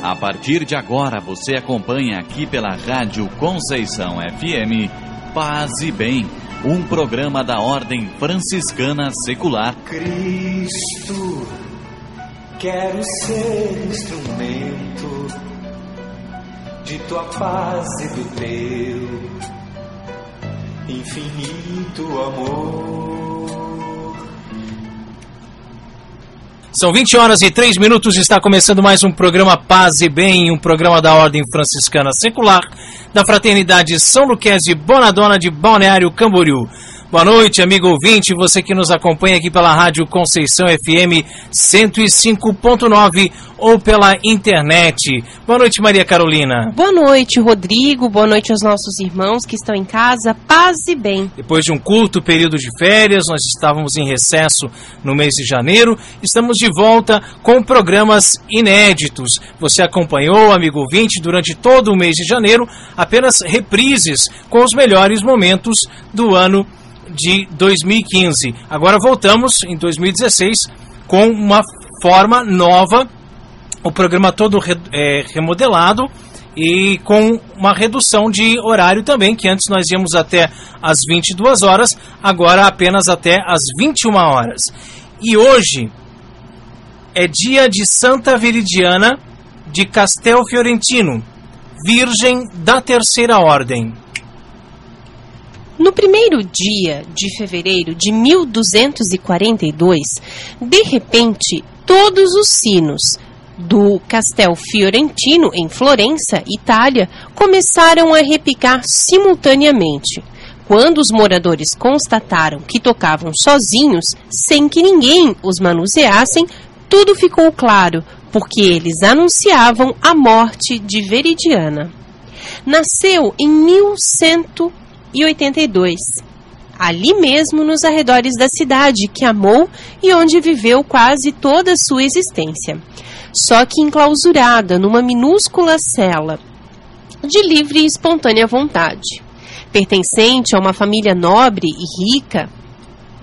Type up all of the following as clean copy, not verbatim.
A partir de agora você acompanha aqui pela Rádio Conceição FM Paz e Bem, um programa da Ordem Franciscana Secular. Cristo, quero ser instrumento de tua paz e do teu infinito amor. São 20h03, está começando mais um programa Paz e Bem, um programa da Ordem Franciscana Secular, da Fraternidade São Luquezzi Bonadona de Balneário Camboriú. Boa noite, amigo ouvinte, você que nos acompanha aqui pela Rádio Conceição FM 105.9 ou pela internet. Boa noite, Maria Carolina. Boa noite, Rodrigo. Boa noite aos nossos irmãos que estão em casa. Paz e bem. Depois de um curto período de férias, nós estávamos em recesso no mês de janeiro. Estamos de volta com programas inéditos. Você acompanhou, amigo ouvinte, durante todo o mês de janeiro, apenas reprises com os melhores momentos do ano de 2015. Agora voltamos em 2016 com uma forma nova, o programa todo remodelado e com uma redução de horário também, que antes nós íamos até às 22 horas, agora apenas até às 21 horas. E hoje é dia de Santa Veridiana de Castelfiorentino, Virgem da Terceira Ordem. No primeiro dia de fevereiro de 1242, de repente, todos os sinos do Castelfiorentino, em Florença, Itália, começaram a repicar simultaneamente. Quando os moradores constataram que tocavam sozinhos, sem que ninguém os manuseassem, tudo ficou claro, porque eles anunciavam a morte de Veridiana. Nasceu em 1182, ali mesmo nos arredores da cidade que amou e onde viveu quase toda a sua existência. Só que enclausurada numa minúscula cela de livre e espontânea vontade. Pertencente a uma família nobre e rica,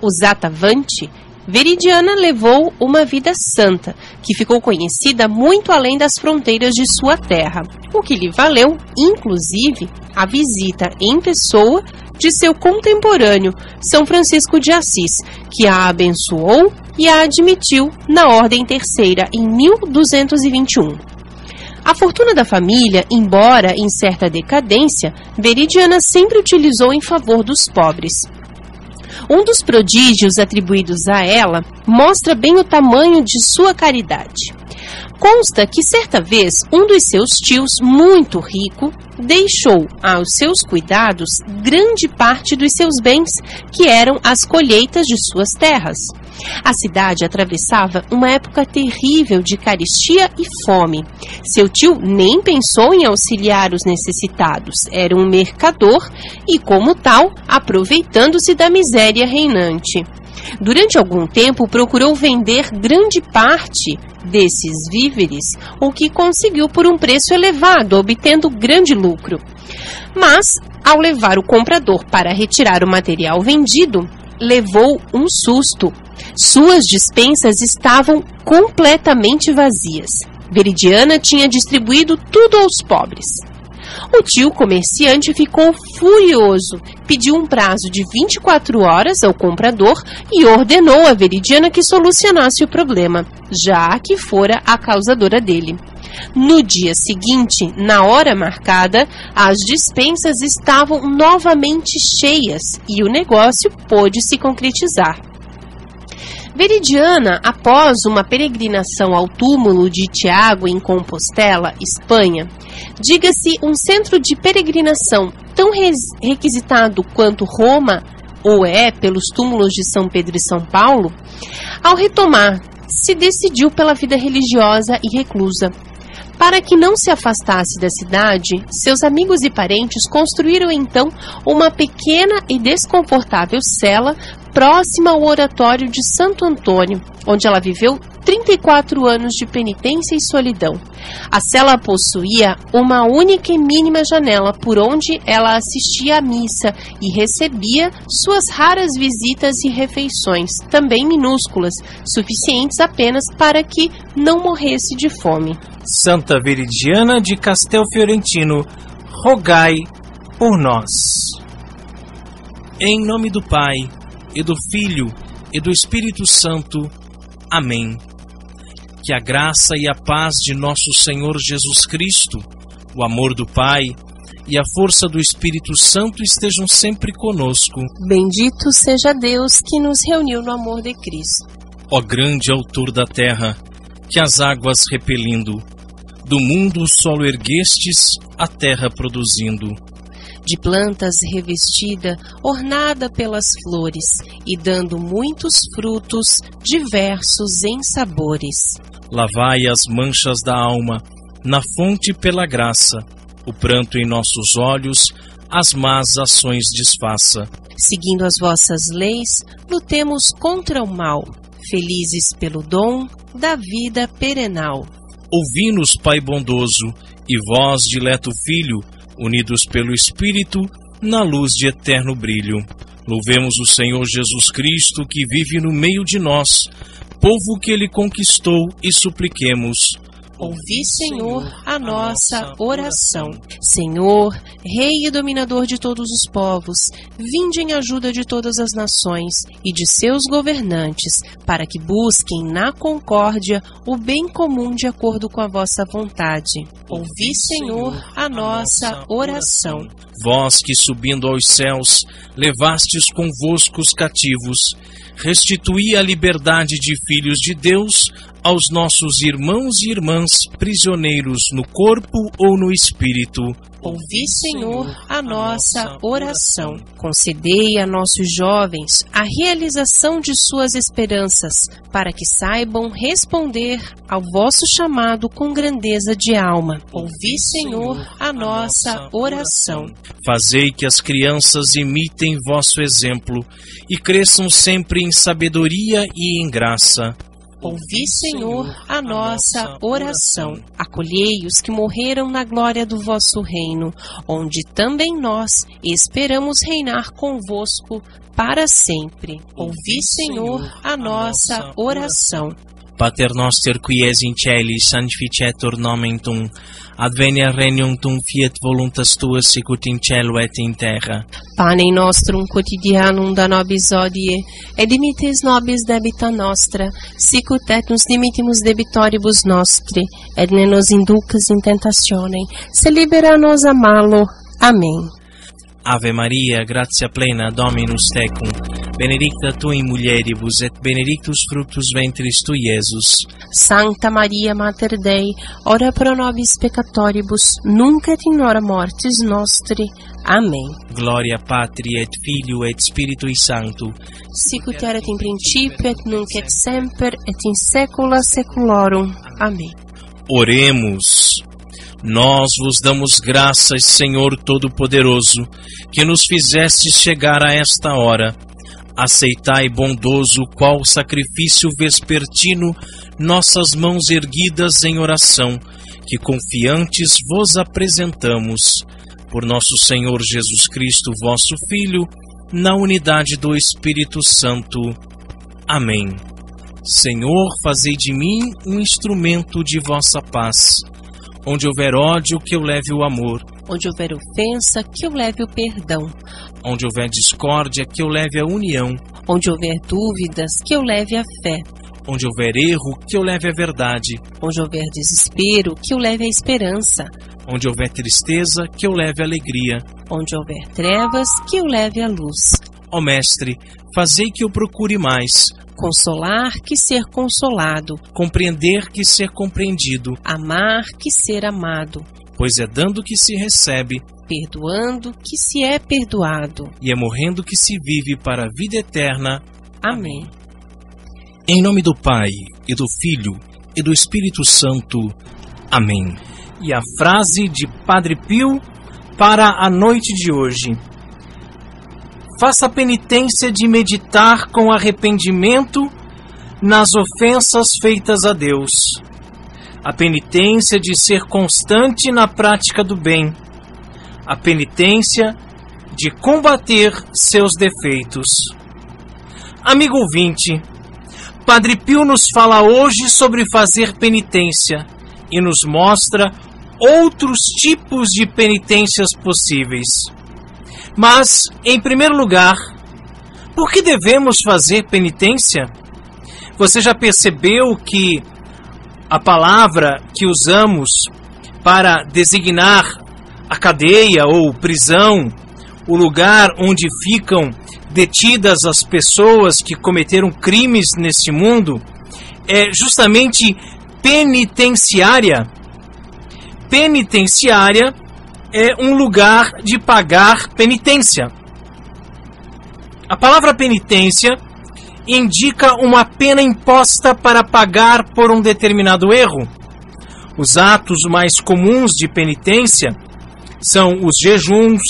os Attavanti, Veridiana levou uma vida santa, que ficou conhecida muito além das fronteiras de sua terra, o que lhe valeu, inclusive, a visita em pessoa de seu contemporâneo, São Francisco de Assis, que a abençoou e a admitiu na Ordem Terceira em 1221. A fortuna da família, embora em certa decadência, Veridiana sempre utilizou em favor dos pobres. Um dos prodígios atribuídos a ela mostra bem o tamanho de sua caridade. Consta que certa vez um dos seus tios, muito rico, deixou aos seus cuidados grande parte dos seus bens, que eram as colheitas de suas terras. A cidade atravessava uma época terrível de carestia e fome. Seu tio nem pensou em auxiliar os necessitados. Era um mercador e, como tal, aproveitando-se da miséria reinante. Durante algum tempo, procurou vender grande parte desses víveres, o que conseguiu por um preço elevado, obtendo grande lucro. Mas, ao levar o comprador para retirar o material vendido, levou um susto. Suas despensas estavam completamente vazias. Veridiana tinha distribuído tudo aos pobres. O tio comerciante ficou furioso, pediu um prazo de 24 horas ao comprador e ordenou a Veridiana que solucionasse o problema, já que fora a causadora dele. No dia seguinte, na hora marcada, as despensas estavam novamente cheias e o negócio pôde se concretizar. Veridiana, após uma peregrinação ao túmulo de Tiago em Compostela, Espanha, diga-se um centro de peregrinação tão requisitado quanto Roma ou é pelos túmulos de São Pedro e São Paulo, ao retomar, se decidiu pela vida religiosa e reclusa. Para que não se afastasse da cidade, seus amigos e parentes construíram então uma pequena e desconfortável cela próxima ao oratório de Santo Antônio, onde ela viveu 34 anos de penitência e solidão. A cela possuía uma única e mínima janela por onde ela assistia à missa e recebia suas raras visitas e refeições, também minúsculas, suficientes apenas para que não morresse de fome. Santa Veridiana de Castelfiorentino, rogai por nós. Em nome do Pai, e do Filho, e do Espírito Santo. Amém. Que a graça e a paz de nosso Senhor Jesus Cristo, o amor do Pai e a força do Espírito Santo estejam sempre conosco. Bendito seja Deus que nos reuniu no amor de Cristo. Ó grande autor da terra, que as águas repelindo, do mundo o solo erguestes, a terra produzindo. De plantas revestida, ornada pelas flores, e dando muitos frutos, diversos em sabores. Lavai as manchas da alma, na fonte pela graça, o pranto em nossos olhos, as más ações desfaça. Seguindo as vossas leis, lutemos contra o mal, felizes pelo dom da vida perenal. Ouvi-nos, Pai bondoso, e vós, dileto Filho, unidos pelo Espírito, na luz de eterno brilho. Louvemos o Senhor Jesus Cristo, que vive no meio de nós, povo que Ele conquistou, e supliquemos. Ouvi, Senhor, a nossa oração. Senhor, Rei e dominador de todos os povos, vinde em ajuda de todas as nações e de seus governantes, para que busquem na concórdia o bem comum de acordo com a vossa vontade. Ouvi, Senhor, a nossa oração. Vós que, subindo aos céus, levastes convosco os cativos, restituí a liberdade de filhos de Deus aos nossos irmãos e irmãs prisioneiros no corpo ou no espírito. Ouvi, Senhor, a nossa oração. Concedei a nossos jovens a realização de suas esperanças, para que saibam responder ao vosso chamado com grandeza de alma. Ouvi, Senhor, a nossa oração. Fazei que as crianças imitem vosso exemplo e cresçam sempre em sabedoria e em graça. Ouvi, Senhor, a nossa oração. Acolhei os que morreram na glória do vosso reino, onde também nós esperamos reinar convosco para sempre. Ouvi, Senhor, a nossa oração. Pater noster qui es in caeli, sanctificetur nomen tuum, adveniat regnum tuum, fiat voluntas tua sicut in cielo et in terra. Panem nostrum quotidianum da nobis hodie, et dimittes nobis debita nostra, sicut et nos dimittimus debitoribus nostri, et ne nos inducas in tentationem, se libera nos a malo. Amém. Ave Maria, gratia plena, Dominus tecum, benedicta tu in mulieribus, et benedictus fructus ventris tui, Iesus. Sancta Maria, Mater Dei, ora pro nobis peccatoribus, nunc et in hora mortis nostri. Amém. Gloria Patri et Filio et Spiritui Sancto, sicut erat in principio et nunc et semper et in saecula saeculorum. Amém. Oremos. Nós vos damos graças, Senhor Todo-Poderoso, que nos fizestes chegar a esta hora. Aceitai, bondoso, qual sacrifício vespertino, nossas mãos erguidas em oração, que confiantes vos apresentamos. Por nosso Senhor Jesus Cristo, vosso Filho, na unidade do Espírito Santo. Amém. Senhor, fazei de mim um instrumento de vossa paz. Onde houver ódio, que eu leve o amor. Onde houver ofensa, que eu leve o perdão. Onde houver discórdia, que eu leve a união. Onde houver dúvidas, que eu leve a fé. Onde houver erro, que eu leve a verdade. Onde houver desespero, que eu leve a esperança. Onde houver tristeza, que eu leve a alegria. Onde houver trevas, que eu leve a luz. Ó Mestre, fazei que eu procure mais. Consolar que ser consolado. Compreender que ser compreendido. Amar que ser amado. Pois é dando que se recebe. Perdoando que se é perdoado. E é morrendo que se vive para a vida eterna. Amém. Em nome do Pai, e do Filho, e do Espírito Santo. Amém. E a frase de Padre Pio para a noite de hoje. Faça a penitência de meditar com arrependimento nas ofensas feitas a Deus, a penitência de ser constante na prática do bem, a penitência de combater seus defeitos. Amigo ouvinte, Padre Pio nos fala hoje sobre fazer penitência e nos mostra outros tipos de penitências possíveis. Mas, em primeiro lugar, por que devemos fazer penitência? Você já percebeu que a palavra que usamos para designar a cadeia ou prisão, o lugar onde ficam detidas as pessoas que cometeram crimes neste mundo, é justamente penitenciária? Penitenciária é um lugar de pagar penitência. A palavra penitência indica uma pena imposta para pagar por um determinado erro. Os atos mais comuns de penitência são os jejuns,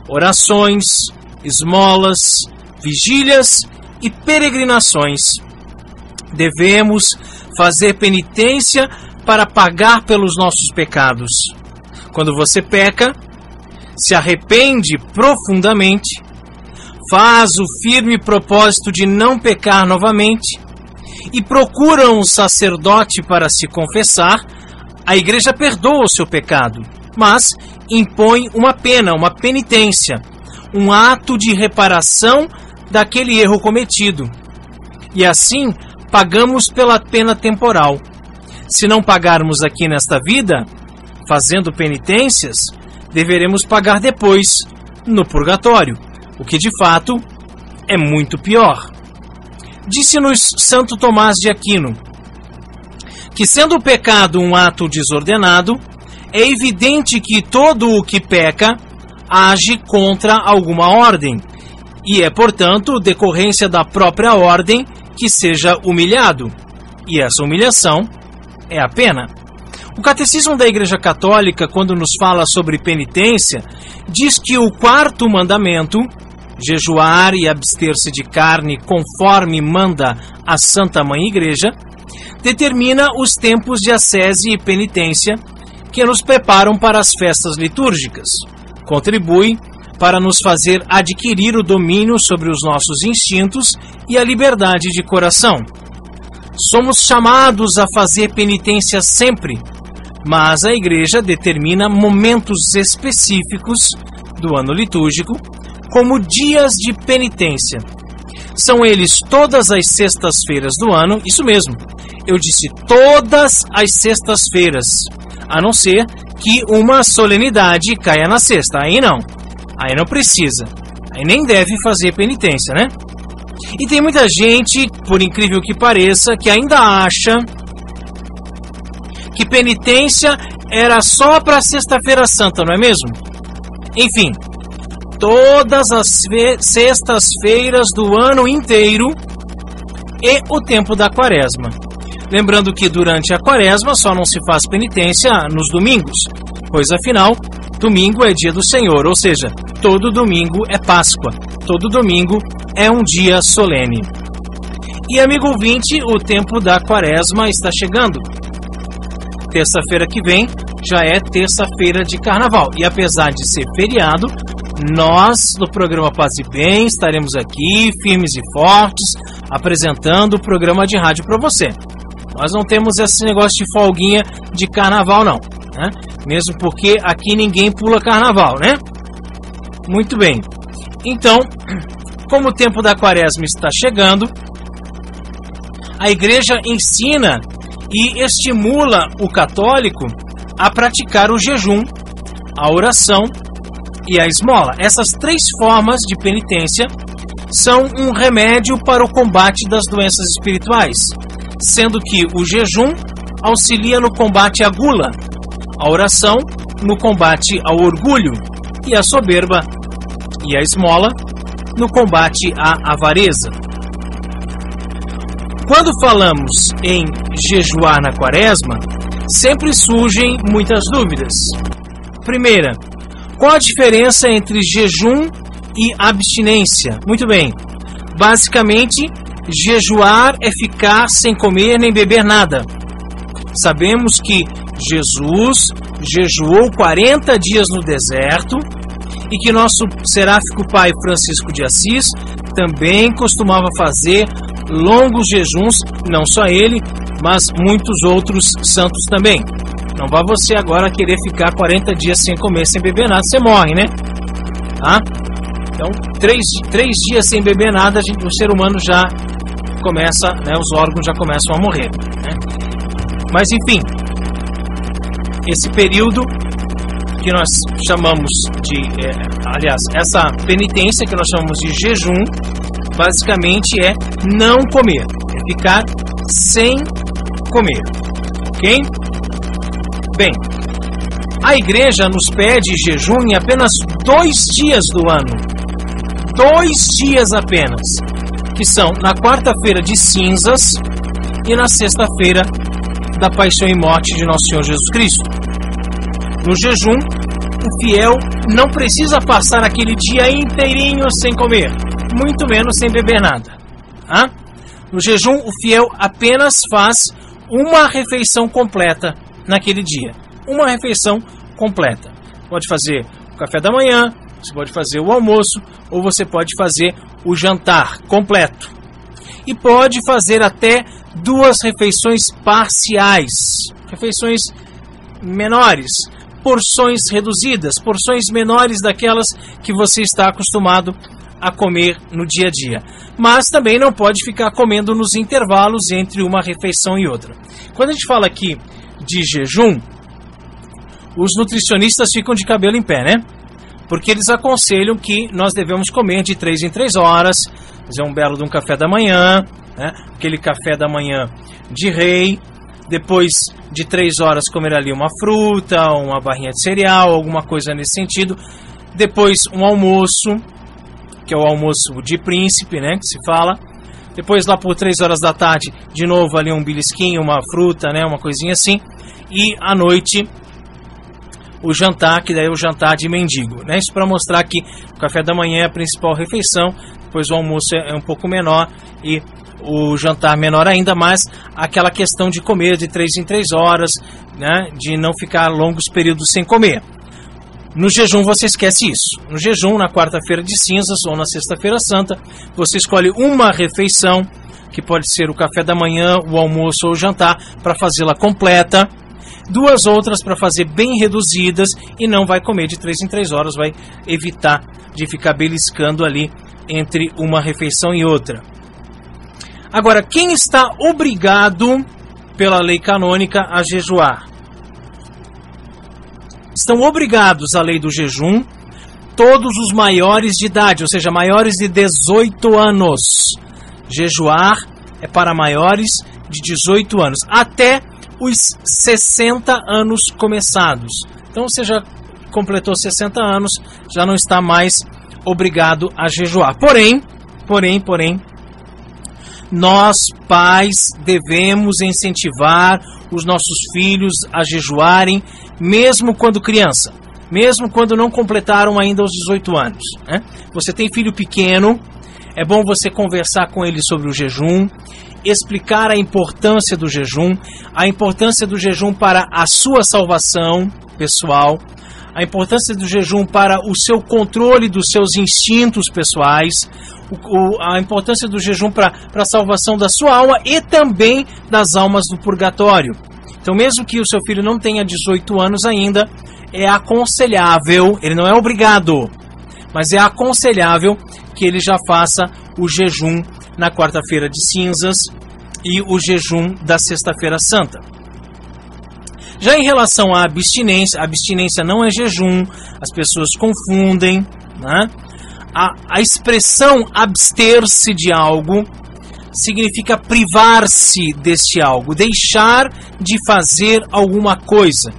orações, esmolas, vigílias e peregrinações. Devemos fazer penitência para pagar pelos nossos pecados. Quando você peca, se arrepende profundamente, faz o firme propósito de não pecar novamente e procura um sacerdote para se confessar, a igreja perdoa o seu pecado, mas impõe uma pena, uma penitência, um ato de reparação daquele erro cometido. E assim, pagamos pela pena temporal. Se não pagarmos aqui nesta vida, fazendo penitências, deveremos pagar depois, no purgatório, o que de fato é muito pior. Disse-nos Santo Tomás de Aquino que, sendo o pecado um ato desordenado, é evidente que todo o que peca age contra alguma ordem, e é, portanto, decorrência da própria ordem que seja humilhado, e essa humilhação é a pena. O Catecismo da Igreja Católica, quando nos fala sobre penitência, diz que o 4º mandamento, jejuar e abster-se de carne conforme manda a Santa Mãe Igreja, determina os tempos de ascese e penitência que nos preparam para as festas litúrgicas. Contribui para nos fazer adquirir o domínio sobre os nossos instintos e a liberdade de coração. Somos chamados a fazer penitência sempre, mas a Igreja determina momentos específicos do ano litúrgico como dias de penitência. São eles todas as sextas-feiras do ano, isso mesmo, eu disse todas as sextas-feiras, a não ser que uma solenidade caia na sexta, aí não precisa, aí nem deve fazer penitência, né? E tem muita gente, por incrível que pareça, que ainda acha que penitência era só para Sexta-feira Santa, não é mesmo? Enfim, todas as sextas-feiras do ano inteiro e o tempo da Quaresma. Lembrando que durante a Quaresma só não se faz penitência nos domingos, pois afinal, domingo é dia do Senhor, ou seja, todo domingo é Páscoa, todo domingo é um dia solene. E amigo ouvinte, o tempo da Quaresma está chegando. Terça-feira que vem já é terça-feira de Carnaval, e apesar de ser feriado, nós do programa Paz e Bem estaremos aqui firmes e fortes apresentando o programa de rádio para você. Nós não temos esse negócio de folguinha de Carnaval não, né? Mesmo porque aqui ninguém pula Carnaval, né? Muito bem. Então, como o tempo da Quaresma está chegando, a Igreja ensina e estimula o católico a praticar o jejum, a oração e a esmola. Essas 3 formas de penitência são um remédio para o combate das doenças espirituais, sendo que o jejum auxilia no combate à gula, a oração no combate ao orgulho e à soberba, e a esmola no combate à avareza. Quando falamos em jejuar na Quaresma, sempre surgem muitas dúvidas. Primeira, qual a diferença entre jejum e abstinência? Muito bem, basicamente, jejuar é ficar sem comer nem beber nada. Sabemos que Jesus jejuou 40 dias no deserto e que nosso seráfico pai Francisco de Assis também costumava fazer longos jejuns, não só ele, mas muitos outros santos também. Não vá você agora querer ficar 40 dias sem comer, sem beber nada, você morre, né? Tá? Então, 3 dias sem beber nada, o ser humano já começa, né, os órgãos já começam a morrer, né? Mas enfim, esse período que nós chamamos de, essa penitência que nós chamamos de jejum, basicamente é não comer, é ficar sem comer, ok? Bem, a igreja nos pede jejum em apenas 2 dias do ano, 2 dias apenas, que são na quarta-feira de cinzas e na sexta-feira da paixão e morte de nosso Senhor Jesus Cristo. No jejum, o fiel não precisa passar aquele dia inteirinho sem comer, muito menos sem beber nada. Tá? No jejum, o fiel apenas faz uma refeição completa naquele dia. Uma refeição completa. Pode fazer o café da manhã, você pode fazer o almoço, ou você pode fazer o jantar completo. E pode fazer até 2 refeições parciais, refeições menores, porções reduzidas, porções menores daquelas que você está acostumado a comer no dia a dia. Mas também não pode ficar comendo nos intervalos entre uma refeição e outra. Quando a gente fala aqui de jejum, os nutricionistas ficam de cabelo em pé, né? Porque eles aconselham que nós devemos comer de 3 em 3 horas, fazer um belo de um café da manhã, né? Aquele café da manhã de rei, depois de 3 horas comer ali uma fruta, uma barrinha de cereal, alguma coisa nesse sentido, depois um almoço, que é o almoço de príncipe, né, que se fala, depois lá por 3 horas da tarde, de novo ali um belisquinho, uma fruta, né, uma coisinha assim, e à noite o jantar, que daí é o jantar de mendigo, né? Isso para mostrar que o café da manhã é a principal refeição, depois o almoço é um pouco menor e o jantar menor ainda, mas aquela questão de comer de 3 em 3 horas, né? De não ficar longos períodos sem comer. No jejum você esquece isso. No jejum, na quarta-feira de cinzas ou na sexta-feira santa, você escolhe uma refeição, que pode ser o café da manhã, o almoço ou o jantar, para fazê-la completa. 2 outras para fazer bem reduzidas e não vai comer de 3 em 3 horas, vai evitar de ficar beliscando ali entre uma refeição e outra. Agora, quem está obrigado pela lei canônica a jejuar? Estão obrigados à lei do jejum todos os maiores de idade, ou seja, maiores de 18 anos. Jejuar é para maiores de 18 anos, até os 60 anos começados. Então você já completou 60 anos, já não está mais obrigado a jejuar. Porém, nós pais devemos incentivar os nossos filhos a jejuarem, mesmo quando criança, mesmo quando não completaram ainda os 18 anos, né? Você tem filho pequeno, é bom você conversar com ele sobre o jejum, explicar a importância do jejum para a sua salvação pessoal, a importância do jejum para o seu controle dos seus instintos pessoais, a importância do jejum para a salvação da sua alma e também das almas do purgatório. Então, mesmo que o seu filho não tenha 18 anos ainda, é aconselhável, ele não é obrigado, mas é aconselhável que ele já faça o jejum na quarta-feira de cinzas e o jejum da sexta-feira santa. Já em relação à abstinência, a abstinência não é jejum, as pessoas confundem, né? A expressão abster-se de algo significa privar-se deste algo, deixar de fazer alguma coisa.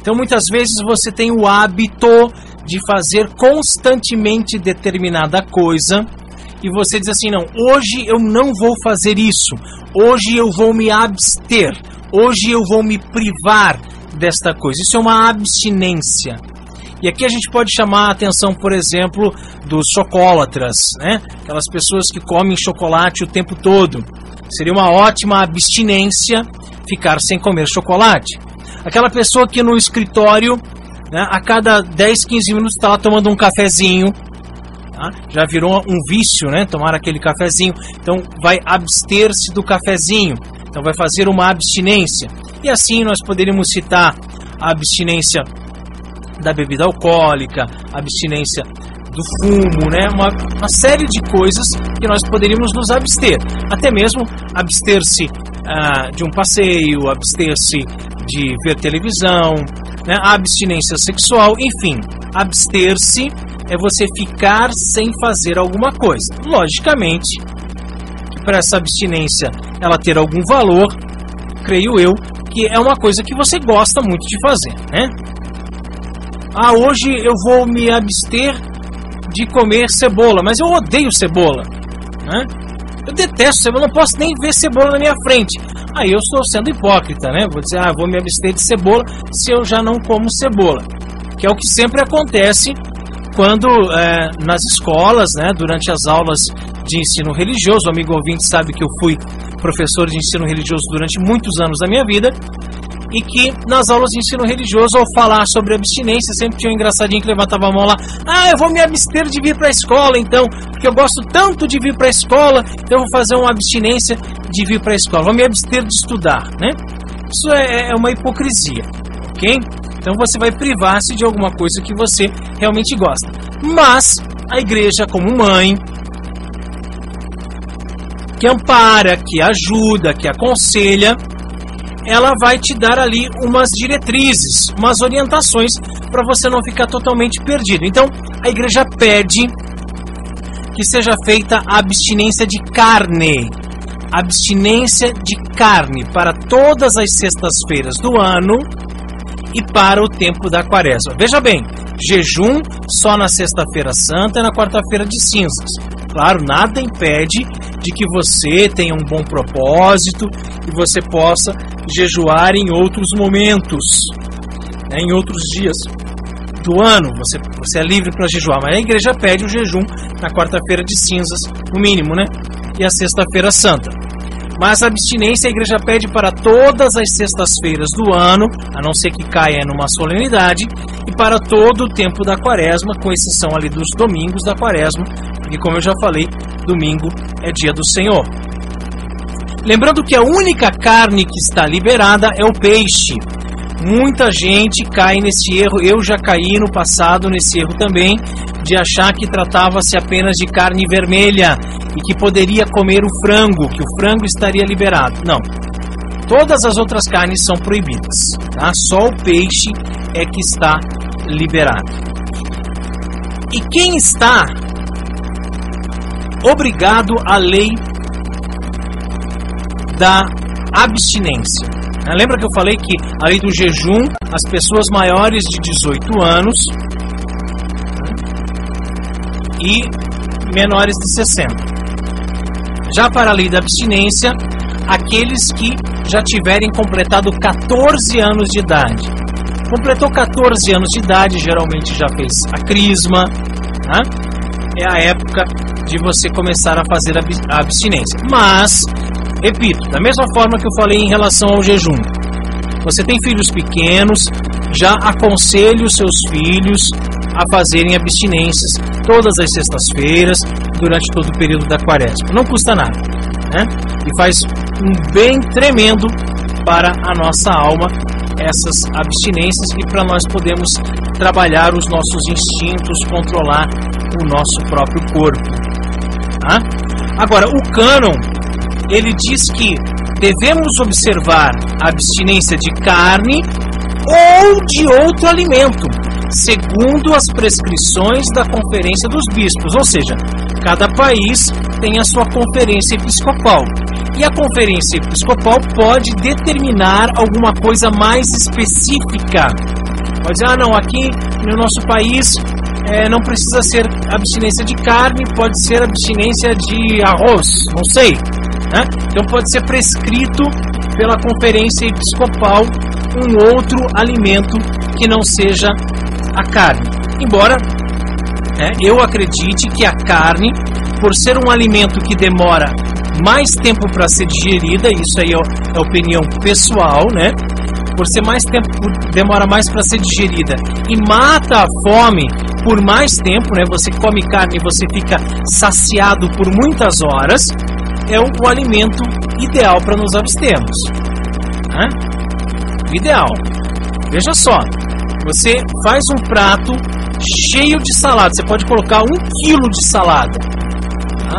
Então muitas vezes você tem o hábito de fazer constantemente determinada coisa e você diz assim, não, hoje eu não vou fazer isso, hoje eu vou me abster, hoje eu vou me privar desta coisa. Isso é uma abstinência. E aqui a gente pode chamar a atenção, por exemplo, dos chocolatras, né? Aquelas pessoas que comem chocolate o tempo todo. Seria uma ótima abstinência ficar sem comer chocolate. Aquela pessoa que no escritório, né, a cada 10, 15 minutos está lá tomando um cafezinho. Tá? Já virou um vício, né? Tomar aquele cafezinho. Então vai abster-se do cafezinho. Então vai fazer uma abstinência. E assim nós poderíamos citar a abstinência da bebida alcoólica, a abstinência do fumo, né? Uma série de coisas que nós poderíamos nos abster. Até mesmo abster-se de um passeio, abster-se de ver televisão, né? A abstinência sexual, enfim. Abster-se é você ficar sem fazer alguma coisa. Logicamente, para essa abstinência ela ter algum valor, creio eu, que é uma coisa que você gosta muito de fazer, né? Hoje eu vou me abster de comer cebola, mas eu odeio cebola, né? Eu detesto cebola, não posso nem ver cebola na minha frente. Aí eu estou sendo hipócrita, né? Vou dizer, vou me abster de cebola se eu já não como cebola. Que é o que sempre acontece quando nas escolas, né, durante as aulas de ensino religioso. O amigo ouvinte sabe que eu fui professor de ensino religioso durante muitos anos da minha vida, e que nas aulas de ensino religioso, ao falar sobre abstinência, sempre tinha um engraçadinho que levantava a mão lá: eu vou me abster de vir para a escola, então, porque eu gosto tanto de vir para a escola, então eu vou fazer uma abstinência de vir para a escola, vou me abster de estudar, né? Isso é uma hipocrisia, ok? Então você vai privar-se de alguma coisa que você realmente gosta. Mas a igreja, como mãe, que ampara, que ajuda, que aconselha, ela vai te dar ali umas diretrizes, umas orientações para você não ficar totalmente perdido. Então, a igreja pede que seja feita a abstinência de carne. Abstinência de carne para todas as sextas-feiras do ano e para o tempo da quaresma. Veja bem, jejum só na sexta-feira santa e na quarta-feira de cinzas. Claro, nada impede de que você tenha um bom propósito e você possa jejuar em outros momentos, né, em outros dias do ano. Você é livre para jejuar, mas a igreja pede o jejum na quarta-feira de cinzas, no mínimo, né? E a sexta-feira santa. Mas a abstinência a igreja pede para todas as sextas-feiras do ano, a não ser que caia numa solenidade, e para todo o tempo da quaresma, com exceção ali dos domingos da quaresma, porque, como eu já falei, domingo é dia do Senhor. Lembrando que a única carne que está liberada é o peixe. Muita gente cai nesse erro, eu já caí no passado nesse erro também, de achar que tratava-se apenas de carne vermelha e que poderia comer o frango, que o frango estaria liberado. Não. Todas as outras carnes são proibidas, tá? Só o peixe é que está liberado. E quem está obrigado à lei da abstinência? Lembra que eu falei que a lei do jejum, as pessoas maiores de 18 anos e menores de 60. Já para a lei da abstinência, aqueles que já tiverem completado 14 anos de idade. Completou 14 anos de idade, geralmente já fez a crisma, né? É a época de você começar a fazer a abstinência. Mas, repito, da mesma forma que eu falei em relação ao jejum, você tem filhos pequenos, já aconselhe os seus filhos a fazerem abstinências todas as sextas-feiras, durante todo o período da quaresma. Não custa nada, né? E faz um bem tremendo para a nossa alma essas abstinências, e para nós podermos trabalhar os nossos instintos, controlar o nosso próprio corpo. Tá? Agora, o cânon, ele diz que devemos observar a abstinência de carne ou de outro alimento, segundo as prescrições da Conferência dos Bispos, ou seja, cada país tem a sua conferência episcopal. E a conferência episcopal pode determinar alguma coisa mais específica. Pode dizer, não, aqui no nosso país não precisa ser abstinência de carne, pode ser abstinência de arroz, não sei, né? Então pode ser prescrito pela conferência episcopal um outro alimento que não seja a carne. Embora eu acredite que a carne, por ser um alimento que demora mais tempo para ser digerida, isso aí é opinião pessoal, né? Por ser mais tempo, demora mais para ser digerida e mata a fome por mais tempo, né? Você come carne e você fica saciado por muitas horas, é o alimento ideal para nos abstermos, né? Ideal. Veja só, você faz um prato cheio de salada, você pode colocar 1 quilo de salada, tá?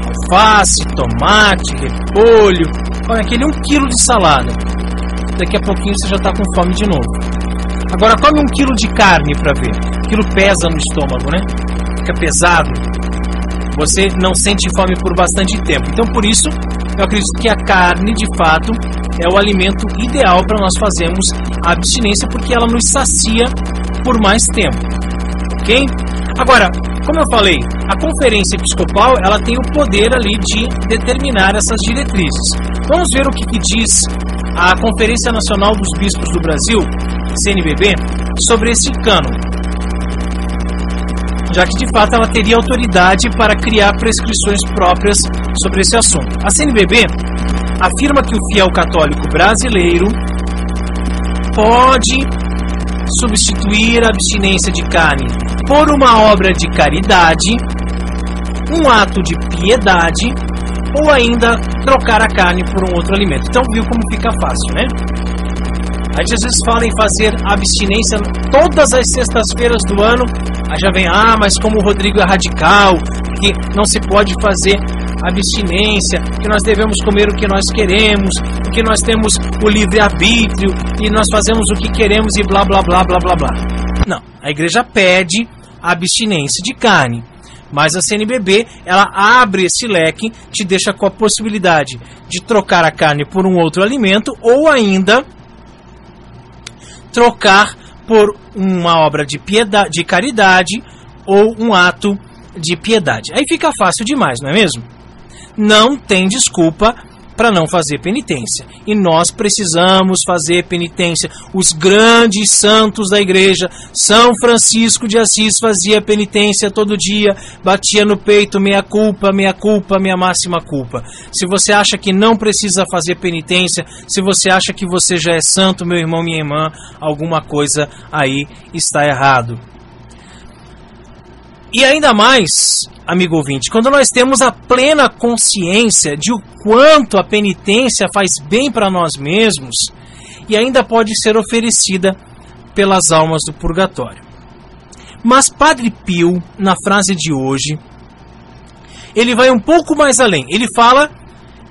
Alface, tomate, repolho, olha aquele 1 quilo de salada. Daqui a pouquinho você já está com fome de novo. Agora come 1 quilo de carne para ver. Aquilo pesa no estômago, né? Fica pesado. Você não sente fome por bastante tempo. Então por isso eu acredito que a carne de fato é o alimento ideal para nós fazermos a abstinência, porque ela nos sacia por mais tempo. Ok? Agora, como eu falei, a Conferência Episcopal ela tem o poder ali de determinar essas diretrizes. Vamos ver o que diz a Conferência Nacional dos Bispos do Brasil, CNBB, sobre esse cânon, já que de fato ela teria autoridade para criar prescrições próprias sobre esse assunto. A CNBB afirma que o fiel católico brasileiro pode substituir a abstinência de carne por uma obra de caridade, um ato de piedade, ou ainda trocar a carne por um outro alimento. Então viu como fica fácil, né? A gente às vezes fala em fazer abstinência todas as sextas-feiras do ano, aí já vem, mas como o Rodrigo é radical, que não se pode fazer abstinência, que nós devemos comer o que nós queremos, que nós temos o livre-arbítrio e nós fazemos o que queremos e blá blá blá blá blá blá. Não, a igreja pede a abstinência de carne, mas a CNBB ela abre esse leque, te deixa com a possibilidade de trocar a carne por um outro alimento ou ainda trocar por uma obra de piedade, de caridade ou um ato de piedade. Aí fica fácil demais, não é mesmo? Não tem desculpa para não fazer penitência. E nós precisamos fazer penitência. Os grandes santos da igreja, São Francisco de Assis fazia penitência todo dia, batia no peito, minha culpa, minha máxima culpa. Se você acha que não precisa fazer penitência, se você acha que você já é santo, meu irmão, minha irmã, alguma coisa aí está errado. E ainda mais, amigo ouvinte, quando nós temos a plena consciência de o quanto a penitência faz bem para nós mesmos e ainda pode ser oferecida pelas almas do purgatório. Mas Padre Pio, na frase de hoje, ele vai um pouco mais além. Ele fala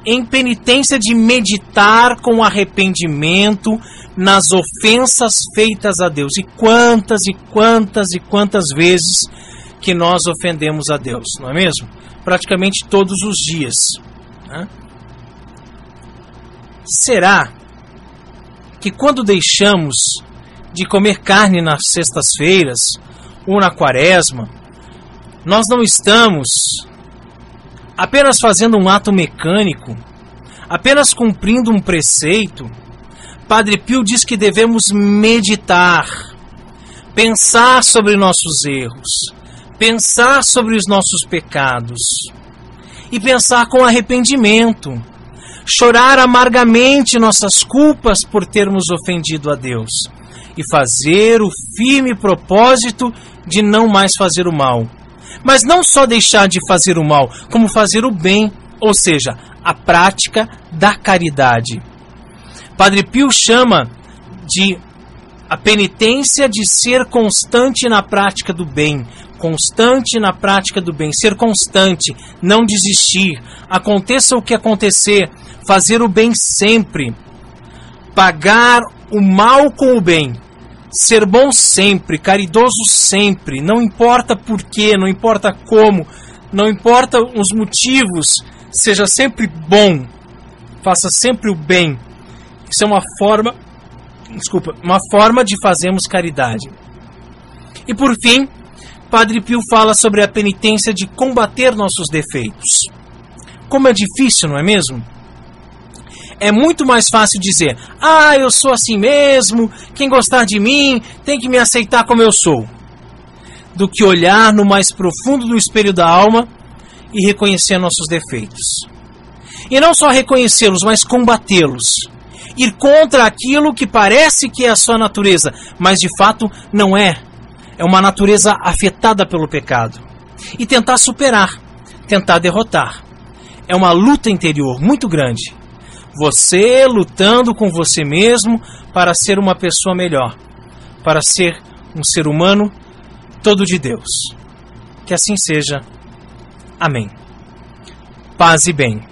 em penitência de meditar com arrependimento nas ofensas feitas a Deus. E quantas vezes que nós ofendemos a Deus, não é mesmo? Praticamente todos os dias, né? Será que quando deixamos de comer carne nas sextas-feiras ou na quaresma, nós não estamos apenas fazendo um ato mecânico, apenas cumprindo um preceito? Padre Pio diz que devemos meditar, pensar sobre nossos erros, pensar sobre os nossos pecados e pensar com arrependimento, chorar amargamente nossas culpas por termos ofendido a Deus e fazer o firme propósito de não mais fazer o mal. Mas não só deixar de fazer o mal, como fazer o bem, ou seja, a prática da caridade. Padre Pio chama de a penitência de ser constante na prática do bem. Constante na prática do bem, ser constante, não desistir, aconteça o que acontecer, fazer o bem sempre, pagar o mal com o bem, ser bom sempre, caridoso sempre, não importa porquê, não importa como, não importa os motivos, seja sempre bom, faça sempre o bem. Isso é uma forma de fazermos caridade. E por fim, Padre Pio fala sobre a penitência de combater nossos defeitos. Como é difícil, não é mesmo? É muito mais fácil dizer: ah, eu sou assim mesmo, quem gostar de mim tem que me aceitar como eu sou, do que olhar no mais profundo do espelho da alma e reconhecer nossos defeitos. E não só reconhecê-los, mas combatê-los. Ir contra aquilo que parece que é a sua natureza, mas de fato não é. É uma natureza afetada pelo pecado. E tentar superar, tentar derrotar. É uma luta interior muito grande. Você lutando com você mesmo para ser uma pessoa melhor, para ser um ser humano todo de Deus. Que assim seja. Amém. Paz e bem.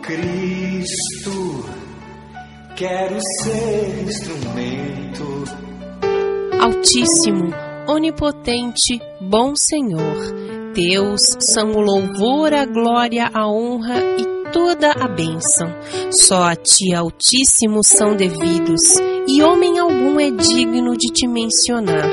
Cristo, quero ser instrumento. Altíssimo, onipotente, bom Senhor, Deus são o louvor, a glória, a honra e toda a bênção. Só a Ti, Altíssimo, são devidos, e homem algum é digno de Te mencionar.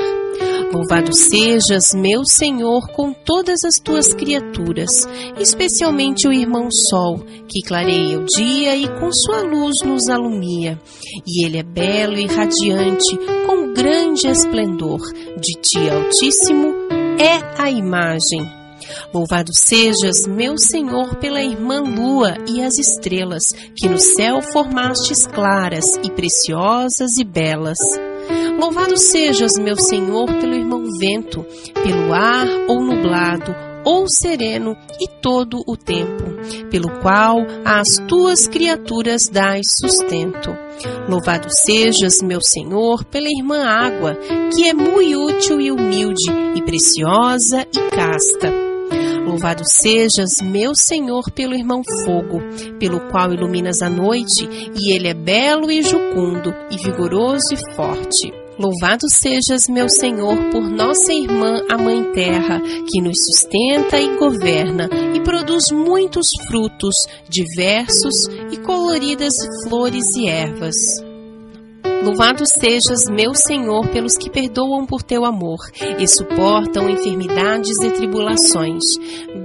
Louvado sejas, meu Senhor, com todas as Tuas criaturas, especialmente o irmão Sol, que clareia o dia e com sua luz nos alumia. E ele é belo e radiante, com grande esplendor. De Ti, Altíssimo, é a imagem. Louvado sejas, meu Senhor, pela irmã Lua e as estrelas, que no céu formastes claras e preciosas e belas. Louvado sejas, meu Senhor, pelo irmão Vento, pelo ar ou nublado, ou sereno e todo o tempo, pelo qual às Tuas criaturas dás sustento. Louvado sejas, meu Senhor, pela irmã Água, que é muito útil e humilde, e preciosa e casta. Louvado sejas, meu Senhor, pelo irmão Fogo, pelo qual iluminas a noite, e ele é belo e jucundo, e vigoroso e forte. Louvado sejas, meu Senhor, por nossa irmã, a Mãe Terra, que nos sustenta e governa, e produz muitos frutos, diversos e coloridas flores e ervas. Louvado sejas, meu Senhor, pelos que perdoam por Teu amor e suportam enfermidades e tribulações.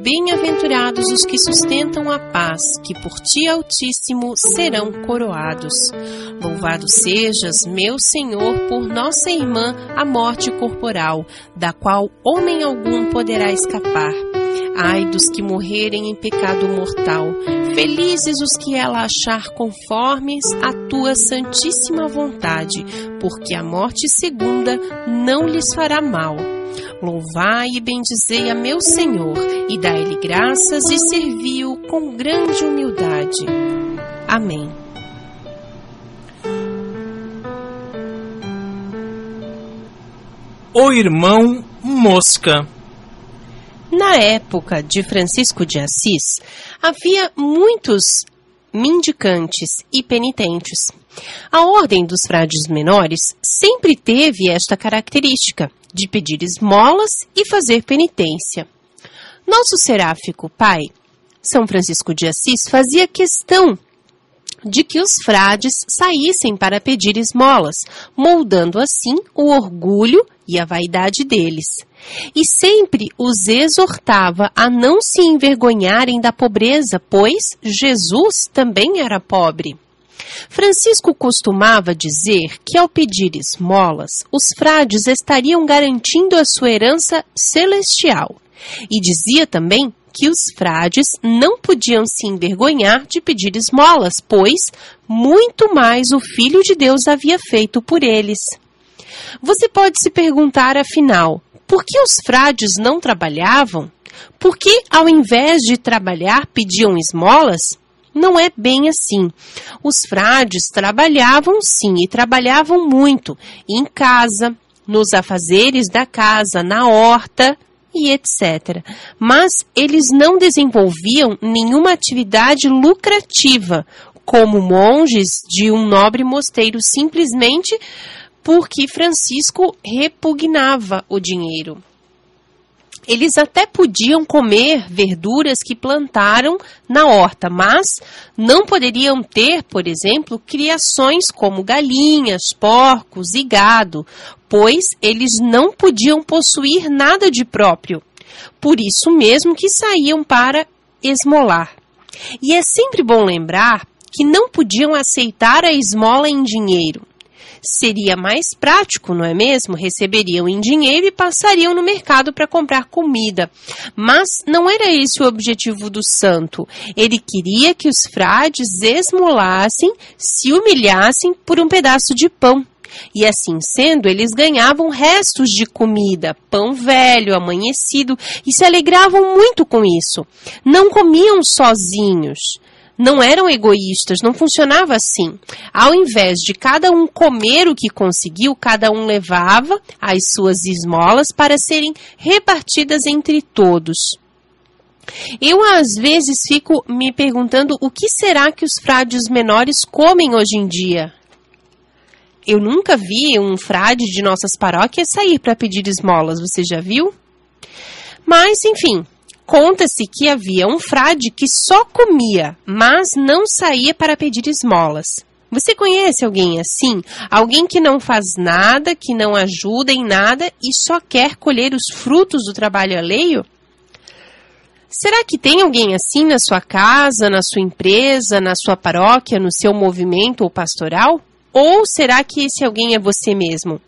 Bem-aventurados os que sustentam a paz, que por Ti, Altíssimo, serão coroados. Louvado sejas, meu Senhor, por nossa irmã, a morte corporal, da qual homem algum poderá escapar. Ai dos que morrerem em pecado mortal, felizes os que ela achar conformes à Tua santíssima vontade, porque a morte segunda não lhes fará mal. Louvai e bendizei a meu Senhor, e dai-lhe graças e servi-o com grande humildade. Amém. O irmão Mosca. Na época de Francisco de Assis, havia muitos mendicantes e penitentes. A ordem dos frades menores sempre teve esta característica, de pedir esmolas e fazer penitência. Nosso seráfico pai, São Francisco de Assis, fazia questão de que os frades saíssem para pedir esmolas, moldando assim o orgulho e a vaidade deles. E sempre os exortava a não se envergonharem da pobreza, pois Jesus também era pobre. Francisco costumava dizer que ao pedir esmolas, os frades estariam garantindo a sua herança celestial. E dizia também que os frades não podiam se envergonhar de pedir esmolas, pois muito mais o Filho de Deus havia feito por eles. Você pode se perguntar, afinal, por que os frades não trabalhavam? Por que, ao invés de trabalhar, pediam esmolas? Não é bem assim. Os frades trabalhavam sim, e trabalhavam muito, em casa, nos afazeres da casa, na horta e etc. Mas eles não desenvolviam nenhuma atividade lucrativa, como monges de um nobre mosteiro, simplesmente porque Francisco repugnava o dinheiro. Eles até podiam comer verduras que plantaram na horta, mas não poderiam ter, por exemplo, criações como galinhas, porcos e gado, pois eles não podiam possuir nada de próprio. Por isso mesmo que saíam para esmolar. E é sempre bom lembrar que não podiam aceitar a esmola em dinheiro. Seria mais prático, não é mesmo? Receberiam em dinheiro e passariam no mercado para comprar comida. Mas não era esse o objetivo do santo. Ele queria que os frades esmolassem, se humilhassem por um pedaço de pão. E assim sendo, eles ganhavam restos de comida, pão velho, amanhecido, e se alegravam muito com isso. Não comiam sozinhos. Não eram egoístas, não funcionava assim. Ao invés de cada um comer o que conseguiu, cada um levava as suas esmolas para serem repartidas entre todos. Eu, às vezes, fico me perguntando o que será que os frades menores comem hoje em dia? Eu nunca vi um frade de nossas paróquias sair para pedir esmolas, você já viu? Mas, enfim... Conta-se que havia um frade que só comia, mas não saía para pedir esmolas. Você conhece alguém assim? Alguém que não faz nada, que não ajuda em nada e só quer colher os frutos do trabalho alheio? Será que tem alguém assim na sua casa, na sua empresa, na sua paróquia, no seu movimento ou pastoral? Ou será que esse alguém é você mesmo?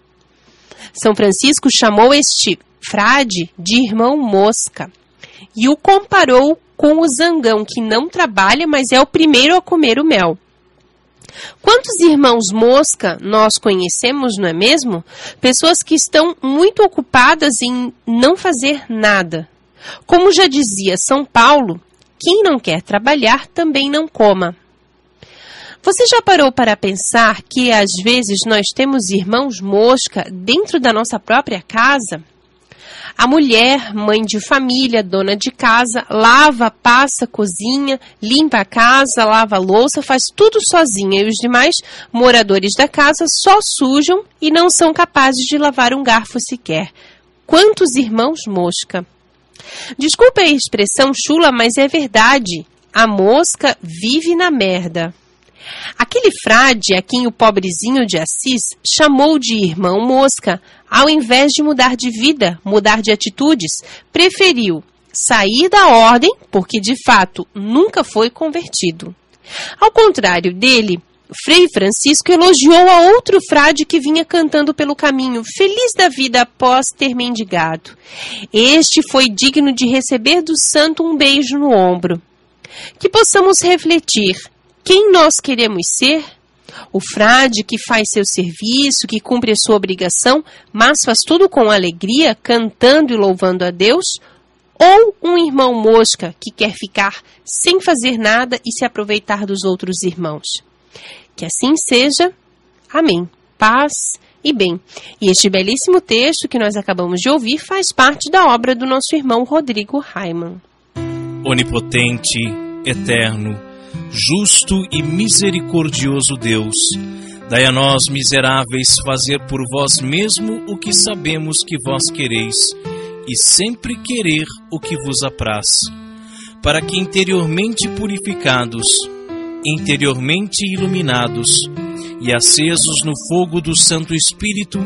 São Francisco chamou este frade de irmão mosca. E o comparou com o zangão, que não trabalha, mas é o primeiro a comer o mel. Quantos irmãos mosca nós conhecemos, não é mesmo? Pessoas que estão muito ocupadas em não fazer nada. Como já dizia São Paulo, quem não quer trabalhar também não coma. Você já parou para pensar que às vezes nós temos irmãos mosca dentro da nossa própria casa? A mulher, mãe de família, dona de casa, lava, passa, cozinha, limpa a casa, lava a louça, faz tudo sozinha e os demais moradores da casa só sujam e não são capazes de lavar um garfo sequer. Quantos irmãos mosca? Desculpe a expressão chula, mas é verdade. A mosca vive na merda. Aquele frade a quem o pobrezinho de Assis chamou de irmão mosca, ao invés de mudar de vida, mudar de atitudes, preferiu sair da ordem, porque de fato nunca foi convertido. Ao contrário dele, Frei Francisco elogiou a outro frade que vinha cantando pelo caminho, feliz da vida após ter mendigado. Este foi digno de receber do santo um beijo no ombro. Que possamos refletir. Quem nós queremos ser? O frade que faz seu serviço, que cumpre a sua obrigação, mas faz tudo com alegria, cantando e louvando a Deus? Ou um irmão mosca que quer ficar sem fazer nada e se aproveitar dos outros irmãos? Que assim seja. Amém. Paz e bem. E este belíssimo texto que nós acabamos de ouvir faz parte da obra do nosso irmão Rodrigo Raimann. Onipotente, eterno, justo e misericordioso Deus, dai a nós, miseráveis, fazer por vós mesmo o que sabemos que vós quereis, e sempre querer o que vos apraz, para que interiormente purificados, interiormente iluminados e acesos no fogo do Santo Espírito,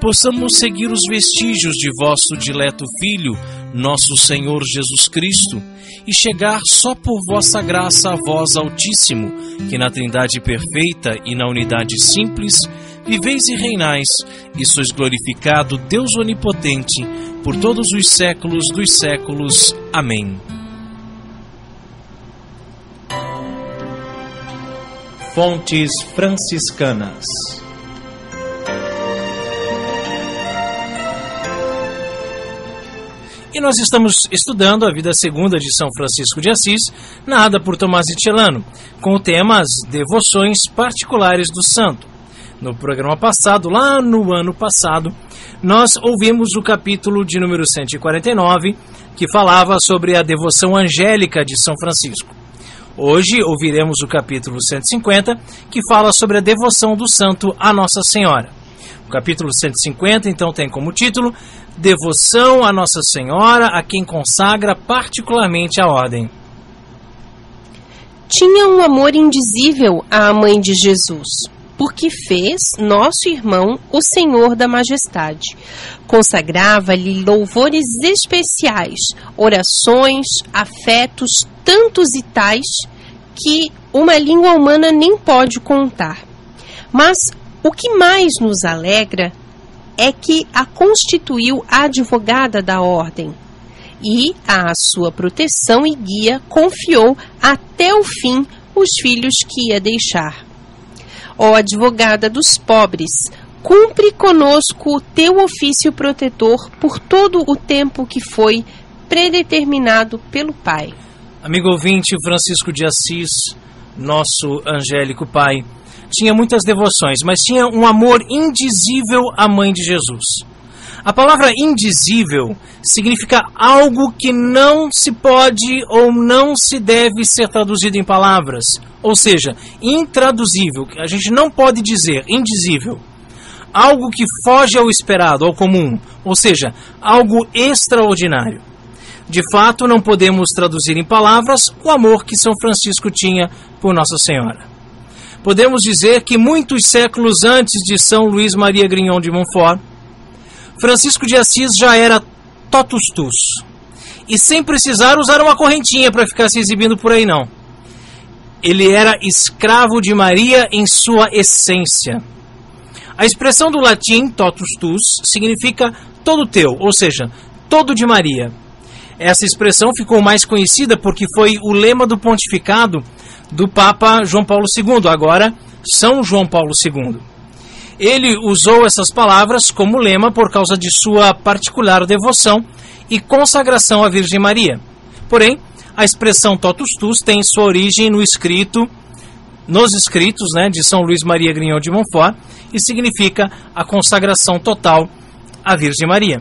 possamos seguir os vestígios de vosso dileto Filho, nosso Senhor Jesus Cristo, e chegar só por vossa graça a vós, Altíssimo, que na Trindade perfeita e na unidade simples, viveis e reinais, e sois glorificado Deus Onipotente, por todos os séculos dos séculos. Amém. Fontes franciscanas. E nós estamos estudando a vida segunda de São Francisco de Assis, narrada por Tomás de Celano, com o tema As Devoções Particulares do Santo. No programa passado, lá no ano passado, nós ouvimos o capítulo de número 149, que falava sobre a devoção angélica de São Francisco. Hoje ouviremos o capítulo 150, que fala sobre a devoção do santo a Nossa Senhora. O capítulo 150, então, tem como título Devoção a Nossa Senhora, a quem consagra particularmente a ordem. Tinha um amor indizível à mãe de Jesus, porque fez nosso irmão o Senhor da Majestade. Consagrava-lhe louvores especiais, orações, afetos, tantos e tais, que uma língua humana nem pode contar. Mas o que mais nos alegra é que a constituiu advogada da ordem e, à sua proteção e guia, confiou até o fim os filhos que ia deixar. Ó advogada dos pobres, cumpre conosco o teu ofício protetor por todo o tempo que foi predeterminado pelo Pai. Amigo ouvinte, Francisco de Assis, nosso angélico Pai, tinha muitas devoções, mas tinha um amor indizível à mãe de Jesus. A palavra indizível significa algo que não se pode ou não se deve ser traduzido em palavras. Ou seja, intraduzível, a gente não pode dizer, indizível. Algo que foge ao esperado, ao comum, ou seja, algo extraordinário. De fato, não podemos traduzir em palavras o amor que São Francisco tinha por Nossa Senhora. Podemos dizer que muitos séculos antes de São Luís Maria Grignon de Montfort, Francisco de Assis já era totus tus, e sem precisar usar uma correntinha para ficar se exibindo por aí não. Ele era escravo de Maria em sua essência. A expressão do latim totus tus significa todo teu, ou seja, todo de Maria. Essa expressão ficou mais conhecida porque foi o lema do pontificado do Papa João Paulo II, agora São João Paulo II. Ele usou essas palavras como lema por causa de sua particular devoção e consagração à Virgem Maria. Porém, a expressão totus tus tem sua origem nos escritos de São Luís Maria Grignon de Montfort e significa a consagração total à Virgem Maria.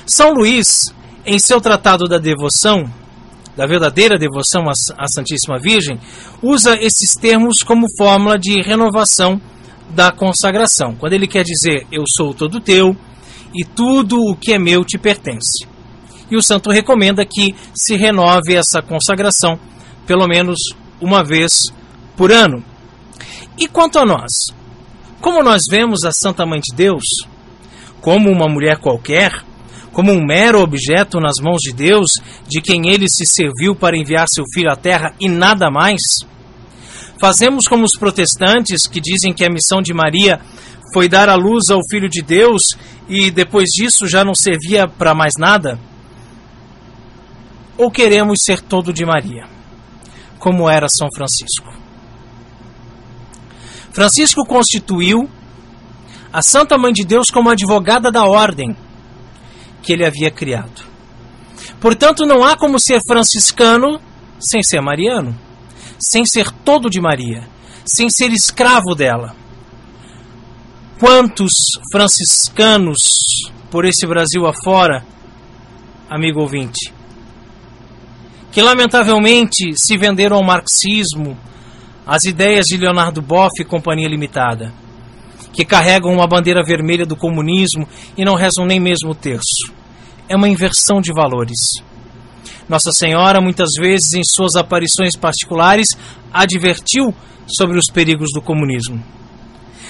São Luís, em seu tratado da devoção, da verdadeira devoção à Santíssima Virgem, usa esses termos como fórmula de renovação da consagração, quando ele quer dizer eu sou todo teu e tudo o que é meu te pertence. E o santo recomenda que se renove essa consagração pelo menos uma vez por ano. E quanto a nós? Como nós vemos a Santa Mãe de Deus? Como uma mulher qualquer? Como um mero objeto nas mãos de Deus, de quem ele se serviu para enviar seu filho à terra e nada mais? Fazemos como os protestantes que dizem que a missão de Maria foi dar à luz ao Filho de Deus e depois disso já não servia para mais nada? Ou queremos ser todo de Maria, como era São Francisco? Francisco constituiu a Santa Mãe de Deus como advogada da ordem que ele havia criado. Portanto, não há como ser franciscano sem ser mariano, sem ser todo de Maria, sem ser escravo dela. Quantos franciscanos por esse Brasil afora, amigo ouvinte, que lamentavelmente se venderam ao marxismo, às ideias de Leonardo Boff e Companhia Limitada, que carregam uma bandeira vermelha do comunismo e não rezam nem mesmo o terço. É uma inversão de valores. Nossa Senhora, muitas vezes, em suas aparições particulares, advertiu sobre os perigos do comunismo.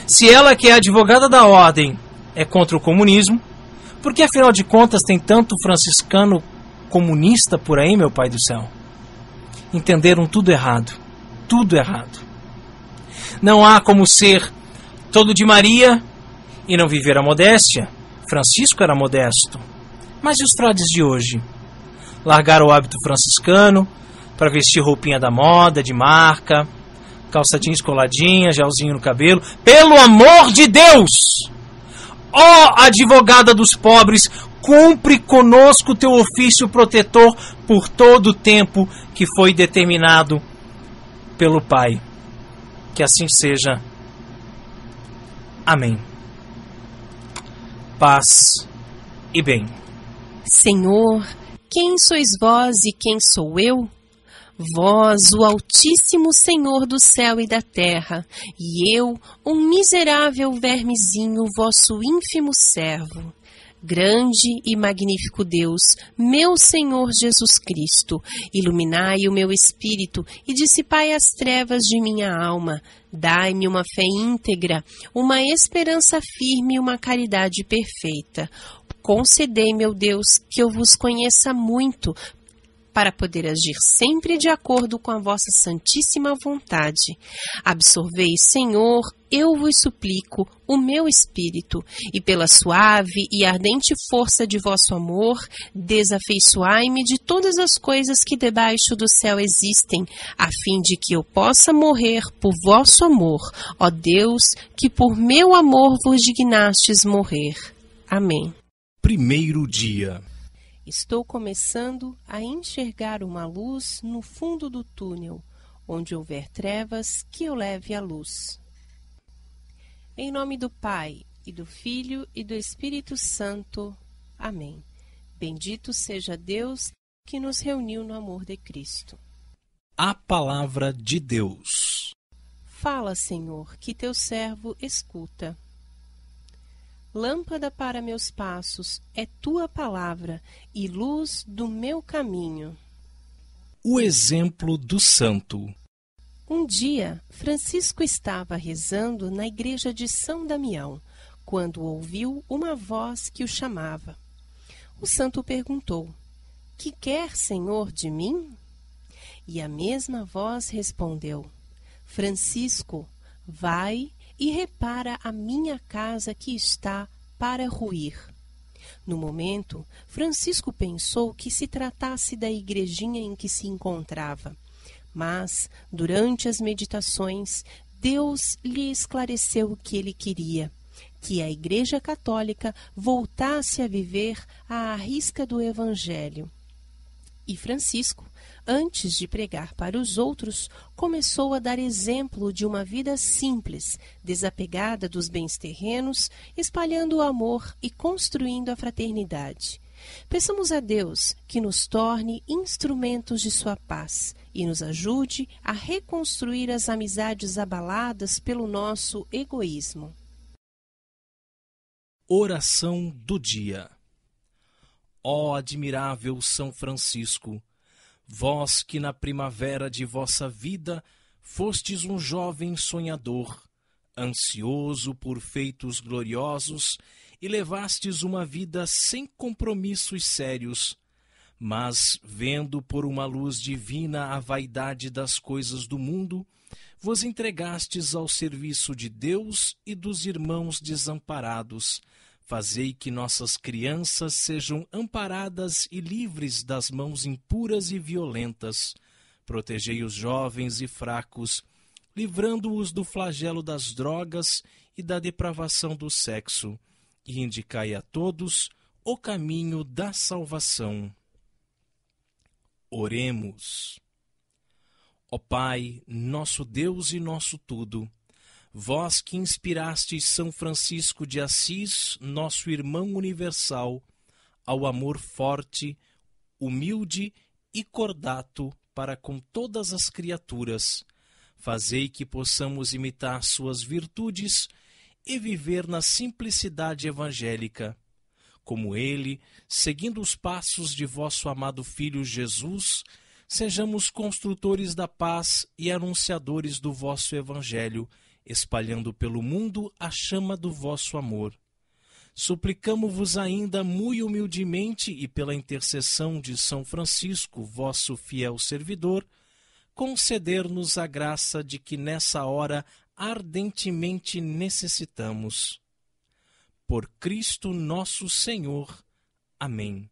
Se ela, que é advogada da ordem, é contra o comunismo, por que, afinal de contas, tem tanto franciscano comunista por aí, meu Pai do céu? Entenderam tudo errado. Tudo errado. Não há como ser todo de Maria e não viver a modéstia. Francisco era modesto. Mas e os frades de hoje? Largaram o hábito franciscano para vestir roupinha da moda, de marca, calça jeans coladinha, gelzinho no cabelo. Pelo amor de Deus! Ó advogada dos pobres, cumpre conosco o teu ofício protetor por todo o tempo que foi determinado pelo Pai. Que assim seja. Amém. Paz e bem. Senhor, quem sois vós e quem sou eu? Vós, o Altíssimo Senhor do céu e da terra, e eu, um miserável vermezinho, vosso ínfimo servo. Grande e magnífico Deus, meu Senhor Jesus Cristo, iluminai o meu espírito e dissipai as trevas de minha alma. Dai-me uma fé íntegra, uma esperança firme e uma caridade perfeita. Concedei, meu Deus, que eu vos conheça muito, para poder agir sempre de acordo com a vossa santíssima vontade. Absorvei, Senhor, eu vos suplico, o meu espírito, e pela suave e ardente força de vosso amor, desafeiçoai-me de todas as coisas que debaixo do céu existem, a fim de que eu possa morrer por vosso amor, ó Deus, que por meu amor vos dignastes morrer. Amém. Primeiro dia. Estou começando a enxergar uma luz no fundo do túnel, onde houver trevas, que eu leve a luz. Em nome do Pai, e do Filho, e do Espírito Santo. Amém. Bendito seja Deus que nos reuniu no amor de Cristo. A palavra de Deus. Fala, Senhor, que teu servo escuta. Lâmpada para meus passos é tua palavra e luz do meu caminho. O exemplo do santo. Um dia, Francisco estava rezando na igreja de São Damião, quando ouviu uma voz que o chamava. O santo perguntou: "Que quer, Senhor, de mim?" E a mesma voz respondeu: "Francisco, vai e repara a minha casa que está para ruir." No momento, Francisco pensou que se tratasse da igrejinha em que se encontrava. Mas, durante as meditações, Deus lhe esclareceu o que ele queria: que a Igreja Católica voltasse a viver à risca do Evangelho. E Francisco, antes de pregar para os outros, começou a dar exemplo de uma vida simples, desapegada dos bens terrenos, espalhando o amor e construindo a fraternidade. Peçamos a Deus que nos torne instrumentos de sua paz e nos ajude a reconstruir as amizades abaladas pelo nosso egoísmo. Oração do dia. Ó admirável São Francisco, vós que na primavera de vossa vida fostes um jovem sonhador, ansioso por feitos gloriosos, e levastes uma vida sem compromissos sérios, mas, vendo por uma luz divina a vaidade das coisas do mundo, vos entregastes ao serviço de Deus e dos irmãos desamparados. Fazei que nossas crianças sejam amparadas e livres das mãos impuras e violentas. Protegei os jovens e fracos, livrando-os do flagelo das drogas e da depravação do sexo, e indicai a todos o caminho da salvação. Oremos. Ó Pai, nosso Deus e nosso tudo, vós que inspirastes São Francisco de Assis, nosso irmão universal, ao amor forte, humilde e cordato para com todas as criaturas, fazei que possamos imitar suas virtudes e viver na simplicidade evangélica. Como ele, seguindo os passos de vosso amado Filho Jesus, sejamos construtores da paz e anunciadores do vosso Evangelho, espalhando pelo mundo a chama do vosso amor. Suplicamo-vos ainda muito humildemente e pela intercessão de São Francisco, vosso fiel servidor, conceder-nos a graça de que nessa hora ardentemente necessitamos. Por Cristo nosso Senhor. Amém.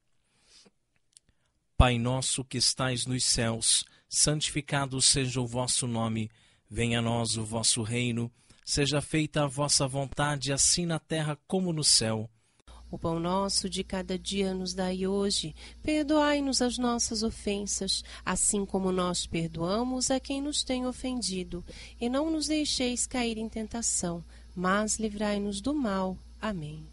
Pai nosso que estais nos céus, santificado seja o vosso nome. Venha a nós o vosso reino, seja feita a vossa vontade, assim na terra como no céu. O pão nosso de cada dia nos dai hoje. Perdoai-nos as nossas ofensas, assim como nós perdoamos a quem nos tem ofendido. E não nos deixeis cair em tentação, mas livrai-nos do mal. Amém.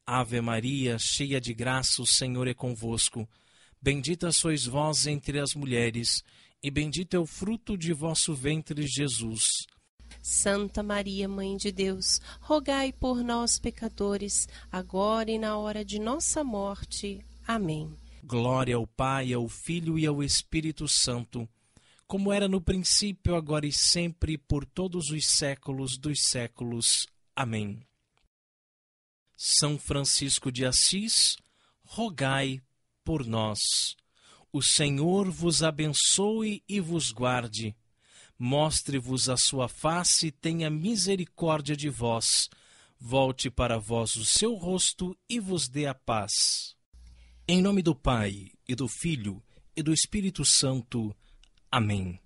Ave Maria, cheia de graça, o Senhor é convosco. Bendita sois vós entre as mulheres, e bendito é o fruto de vosso ventre, Jesus. Santa Maria, Mãe de Deus, rogai por nós, pecadores, agora e na hora de nossa morte. Amém. Glória ao Pai, ao Filho e ao Espírito Santo, como era no princípio, agora e sempre, por todos os séculos dos séculos. Amém. São Francisco de Assis, rogai por nós. O Senhor vos abençoe e vos guarde. Mostre-vos a sua face e tenha misericórdia de vós. Volte para vós o seu rosto e vos dê a paz. Em nome do Pai, e do Filho, e do Espírito Santo. Amém.